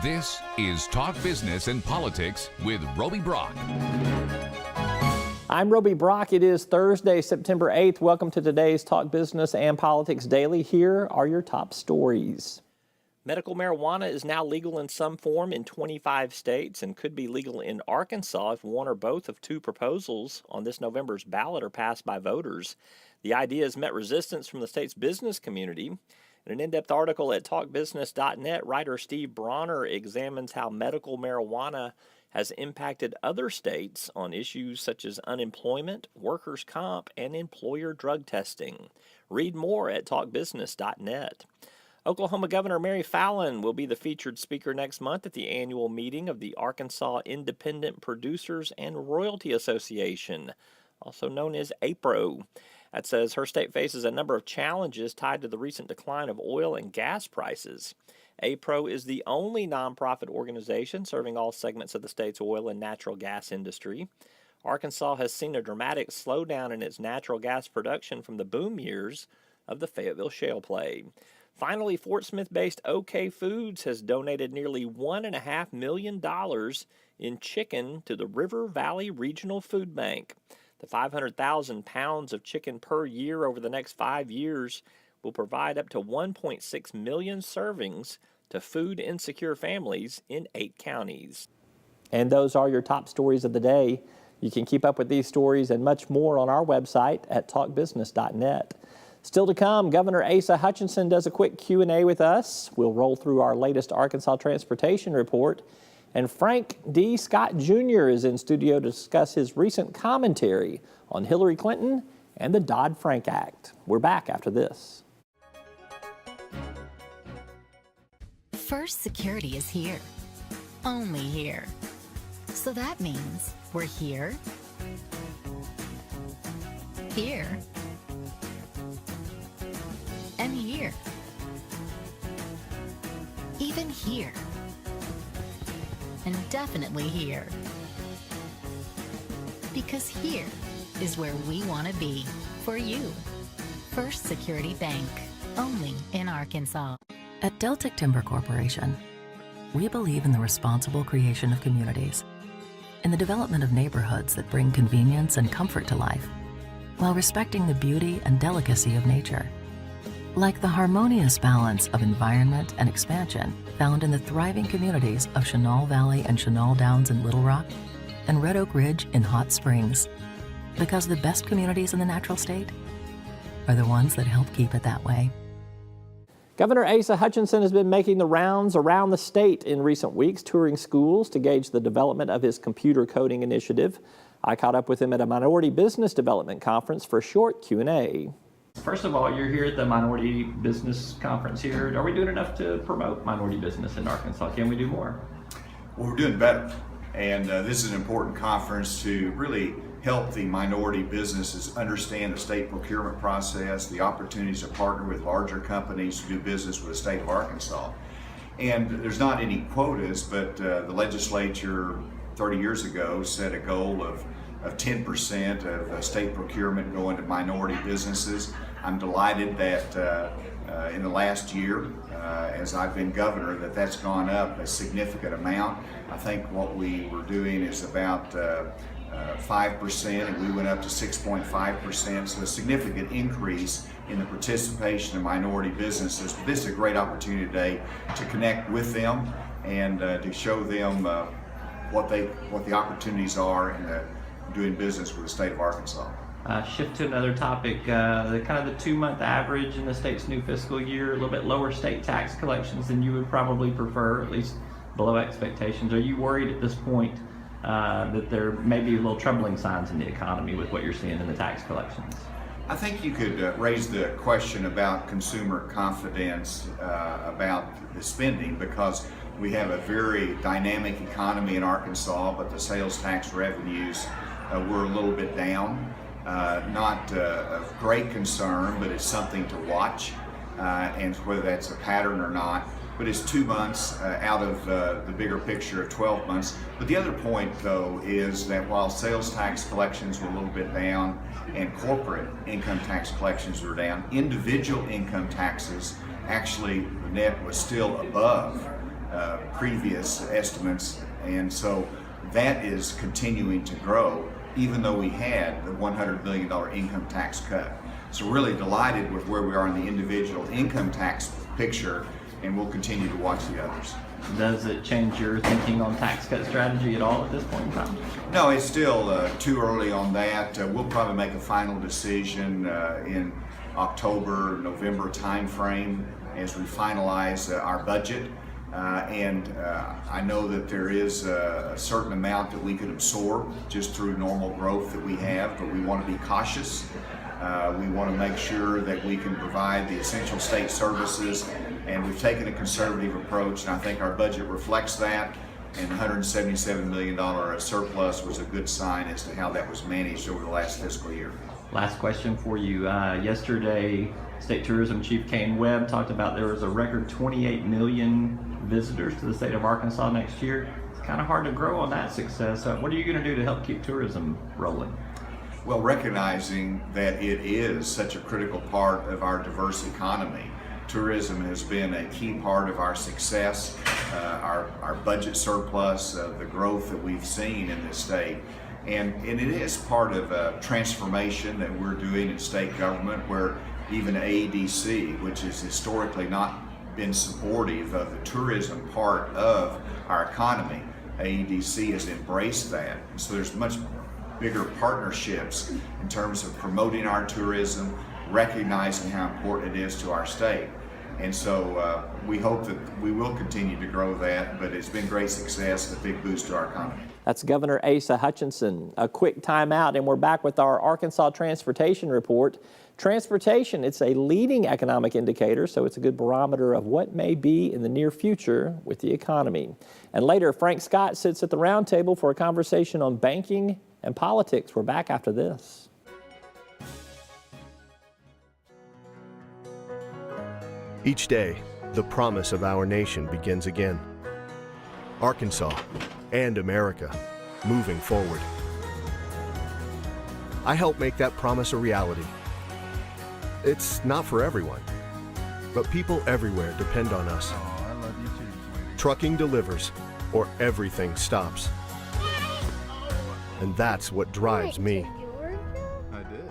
This is Talk Business and Politics with Roby Brock. I'm Roby Brock. It is Thursday, September 8th. Welcome to today's Talk Business and Politics Daily. Here are your top stories. Medical marijuana is now legal in some form in 25 states and could be legal in Arkansas if one or both of two proposals on this November's ballot are passed by voters. The idea has met resistance from the state's business community. In an in-depth article at talkbusiness.net, writer Steve Bronner examines how medical marijuana has impacted other states on issues such as unemployment, workers' comp, and employer drug testing. Read more at talkbusiness.net. Oklahoma Governor Mary Fallin will be the featured speaker next month at the annual meeting of the Arkansas Independent Producers and Royalty Association, also known as APRO. That says her state faces a number of challenges tied to the recent decline of oil and gas prices. APRO is the only nonprofit organization serving all segments of the state's oil and natural gas industry. Arkansas has seen a dramatic slowdown in its natural gas production from the boom years of the Fayetteville shale play. Finally, Fort Smith-based OK Foods has donated nearly $1.5 million in chicken to the River Valley Regional Food Bank. The 500,000 pounds of chicken per year over the next 5 years will provide up to 1.6 million servings to food-insecure families in 8 counties. And those are your top stories of the day. You can keep up with these stories and much more on our website at talkbusiness.net. Still to come, Governor Asa Hutchinson does a quick Q&A with us. We'll roll through our latest Arkansas transportation report. And Frank D. Scott Jr. is in studio to discuss his recent commentary on Hillary Clinton and the Dodd-Frank Act. We're back after this. First Security is here. Only here. So that means we're here, here, and here. Even here. And definitely here. Because here is where we want to be for you. First Security Bank, only in Arkansas. At Deltic Timber Corporation, we believe in the responsible creation of communities, in the development of neighborhoods that bring convenience and comfort to life, while respecting the beauty and delicacy of nature. Like the harmonious balance of environment and expansion found in the thriving communities of Chenal Valley and Chenal Downs in Little Rock and Red Oak Ridge in Hot Springs. Because the best communities in the natural state are the ones that help keep it that way. Governor Asa Hutchinson has been making the rounds around the state in recent weeks, touring schools to gauge the development of his computer coding initiative. I caught up with him at a Minority Business Development Conference for a short Q&A. First of all, you're here at the Minority Business Conference here. Are we doing enough to promote minority business in Arkansas? Can we do more? Well, we're doing better. And this is an important conference to really help the minority businesses understand the state procurement process, the opportunities to partner with larger companies to do business with the state of Arkansas. And there's not any quotas, but the legislature 30 years ago set a goal of 10% of state procurement going to minority businesses. I'm delighted that in the last year, as I've been governor, that's gone up a significant amount. I think what we were doing is about 5%, and we went up to 6.5%, so a significant increase in the participation of minority businesses. But this is a great opportunity today to connect with them and to show them what the opportunities are in doing business with the state of Arkansas. Shift to another topic, the kind of the 2-month average in the state's new fiscal year, a little bit lower state tax collections than you would probably prefer, at least below expectations. Are you worried at this point that there may be little troubling signs in the economy with what you're seeing in the tax collections? I think you could raise the question about consumer confidence about the spending, because we have a very dynamic economy in Arkansas, but the sales tax revenues were a little bit down. Not of great concern, but it's something to watch, and whether that's a pattern or not. But it's 2 months out of the bigger picture of 12 months. But the other point, though, is that while sales tax collections were a little bit down and corporate income tax collections were down, individual income taxes, actually the net was still above previous estimates, and so that is continuing to grow, even though we had the $100 billion income tax cut. So really delighted with where we are in the individual income tax picture, and we'll continue to watch the others. Does it change your thinking on tax cut strategy at all at this point in time? No, it's still too early on that. We'll probably make a final decision in October, November timeframe as we finalize our budget. I know that there is a certain amount that we could absorb just through normal growth that we have, but we want to be cautious. We want to make sure that we can provide the essential state services, and we've taken a conservative approach, and I think our budget reflects that, and $177 million surplus was a good sign as to how that was managed over the last fiscal year. Last question for you. Yesterday, State Tourism Chief Kane Webb talked about there was a record 28 million visitors to the state of Arkansas next year. It's kind of hard to grow on that success. What are you going to do to help keep tourism rolling? Well, recognizing that it is such a critical part of our diverse economy, tourism has been a key part of our success, our budget surplus, the growth that we've seen in this state. And it is part of a transformation that we're doing in state government, where even AEDC, which has historically not been supportive of the tourism part of our economy, AEDC has embraced that. And so there's much bigger partnerships in terms of promoting our tourism, recognizing how important it is to our state. And so we hope that we will continue to grow that, but it's been great success, a big boost to our economy. That's Governor Asa Hutchinson. A quick time out, and we're back with our Arkansas Transportation Report. Transportation, it's a leading economic indicator, so it's a good barometer of what may be in the near future with the economy. And later, Frank Scott sits at the round table for a conversation on banking and politics. We're back after this. Each day, the promise of our nation begins again. Arkansas and America, moving forward. I help make that promise a reality. It's not for everyone, but people everywhere depend on us. Oh, I love you too, sweetie. Trucking delivers, or everything stops. And that's what drives me. I did.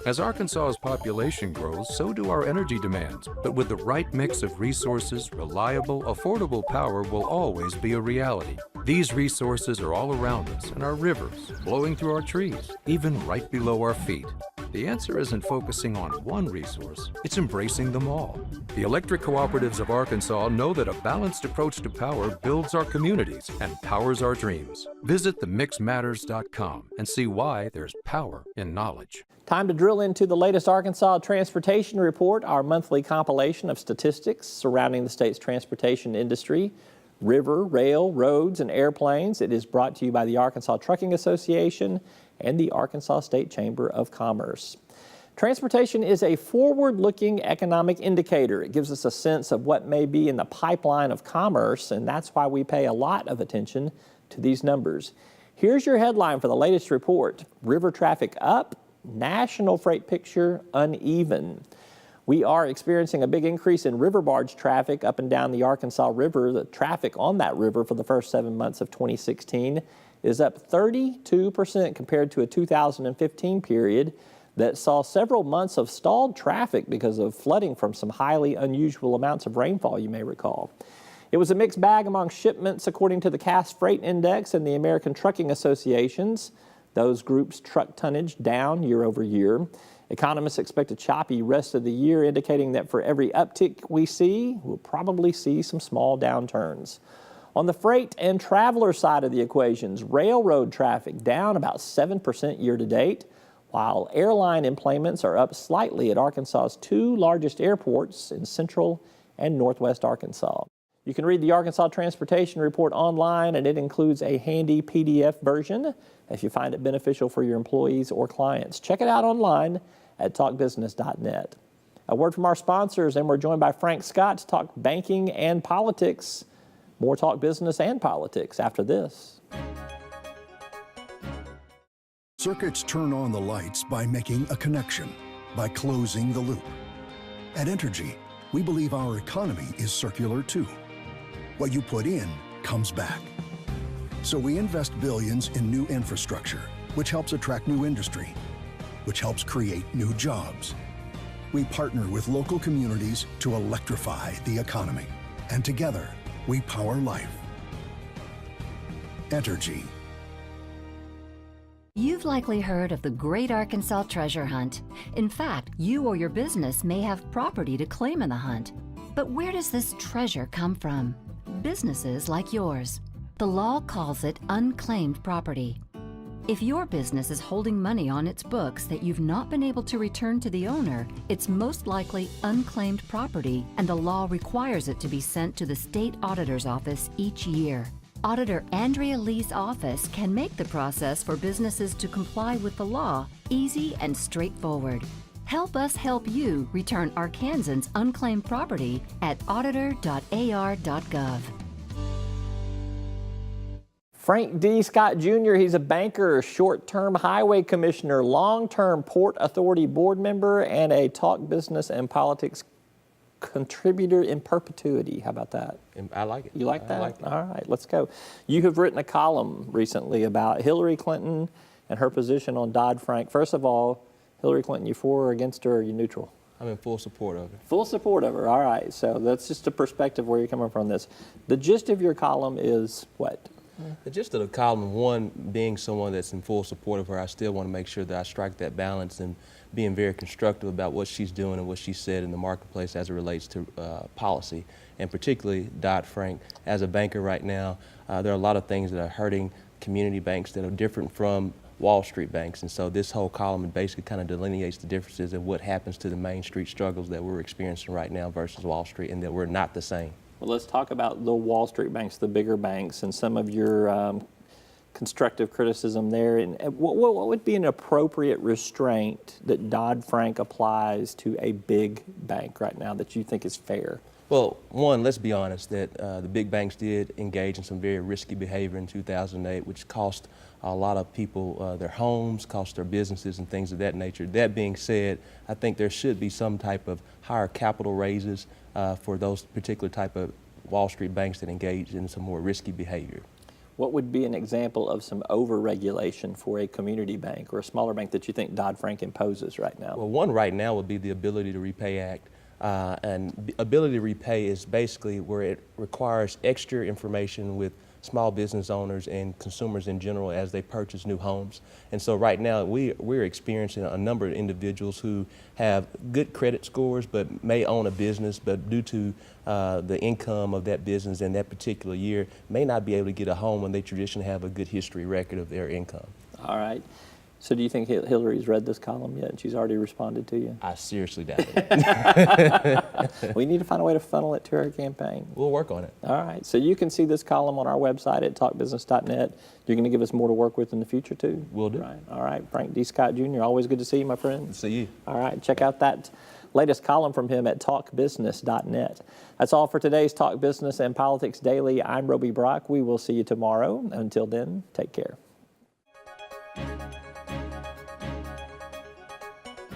As Arkansas's population grows, so do our energy demands. But with the right mix of resources, reliable, affordable power will always be a reality. These resources are all around us in our rivers, blowing through our trees, even right below our feet. The answer isn't focusing on one resource, it's embracing them all. The electric cooperatives of Arkansas know that a balanced approach to power builds our communities and powers our dreams. Visit themixmatters.com and see why there's power in knowledge. Time to drill into the latest Arkansas Transportation Report, our monthly compilation of statistics surrounding the state's transportation industry. River, rail, roads, and airplanes. It is brought to you by the Arkansas Trucking Association and the Arkansas State Chamber of Commerce. Transportation is a forward-looking economic indicator. It gives us a sense of what may be in the pipeline of commerce, and that's why we pay a lot of attention to these numbers. Here's your headline for the latest report. River traffic up, national freight picture uneven. We are experiencing a big increase in river barge traffic up and down the Arkansas River. The traffic on that river for the first 7 months of 2016 is up 32% compared to a 2015 period that saw several months of stalled traffic because of flooding from some highly unusual amounts of rainfall, you may recall. It was a mixed bag among shipments, according to the Cass Freight Index and the American Trucking Associations. Those groups' truck tonnage down year over year. Economists expect a choppy rest of the year, indicating that for every uptick we see, we'll probably see some small downturns. On the freight and traveler side of the equations, railroad traffic down about 7% year to date, while airline enplanements are up slightly at Arkansas's two largest airports in central and northwest Arkansas. You can read the Arkansas Transportation Report online, and it includes a handy PDF version if you find it beneficial for your employees or clients. Check it out online at talkbusiness.net. A word from our sponsors, and we're joined by Frank Scott to talk banking and politics. More Talk Business and Politics after this. Circuits turn on the lights by making a connection, by closing the loop. At Entergy, we believe our economy is circular too. What you put in comes back. So we invest billions in new infrastructure, which helps attract new industry, which helps create new jobs. We partner with local communities to electrify the economy, and together we power life. Entergy. You've likely heard of the Great Arkansas Treasure Hunt. In fact, you or your business may have property to claim in the hunt. But where does this treasure come from? Businesses like yours. The law calls it unclaimed property. If your business is holding money on its books that you've not been able to return to the owner, it's most likely unclaimed property, and the law requires it to be sent to the state auditor's office each year. Auditor Andrea Lee's office can make the process for businesses to comply with the law easy and straightforward. Help us help you return Arkansans' unclaimed property at auditor.ar.gov. Frank D. Scott Jr., he's a banker, short-term highway commissioner, long-term Port Authority board member, and a Talk Business and Politics contributor in perpetuity. How about that? I like it. You like that? I like it. All right, let's go. You have written a column recently about Hillary Clinton and her position on Dodd-Frank. First of all, Hillary Clinton, you for or against her, or are you neutral? I'm in full support of it. Full support of her. All right, so that's just a perspective where you're coming from this. The gist of your column is what? The gist of the column, one, being someone that's in full support of her, I still want to make sure that I strike that balance and being very constructive about what she's doing and what she said in the marketplace as it relates to policy, and particularly Dodd-Frank. As a banker right now, there are a lot of things that are hurting community banks that are different from Wall Street banks, and so this whole column basically kind of delineates the differences in what happens to the Main Street struggles that we're experiencing right now versus Wall Street, and that we're not the same. Well, let's talk about the Wall Street banks, the bigger banks, and some of your constructive criticism there. And what would be an appropriate restraint that Dodd-Frank applies to a big bank right now that you think is fair? Well, one, let's be honest, that the big banks did engage in some very risky behavior in 2008, which cost a lot of people their homes, cost their businesses and things of that nature. That being said, I think there should be some type of higher capital raises for those particular type of Wall Street banks that engage in some more risky behavior. What would be an example of some over-regulation for a community bank or a smaller bank that you think Dodd-Frank imposes right now? Well, one right now would be the Ability-to-Repay Act. And Ability-to-Repay is basically where it requires extra information with small business owners and consumers in general as they purchase new homes. And so right now we're experiencing a number of individuals who have good credit scores but may own a business, but due to the income of that business in that particular year may not be able to get a home when they traditionally have a good history record of their income. All right. So do you think Hillary's read this column yet and she's already responded to you? I seriously doubt it. We need to find a way to funnel it to her campaign. We'll work on it. All right. So you can see this column on our website at talkbusiness.net. You're going to give us more to work with in the future, too? Will do. Right. All right. Frank D. Scott Jr., always good to see you, my friend. See you. All right. Check out that latest column from him at talkbusiness.net. That's all for today's Talk Business and Politics Daily. I'm Roby Brock. We will see you tomorrow. Until then, take care.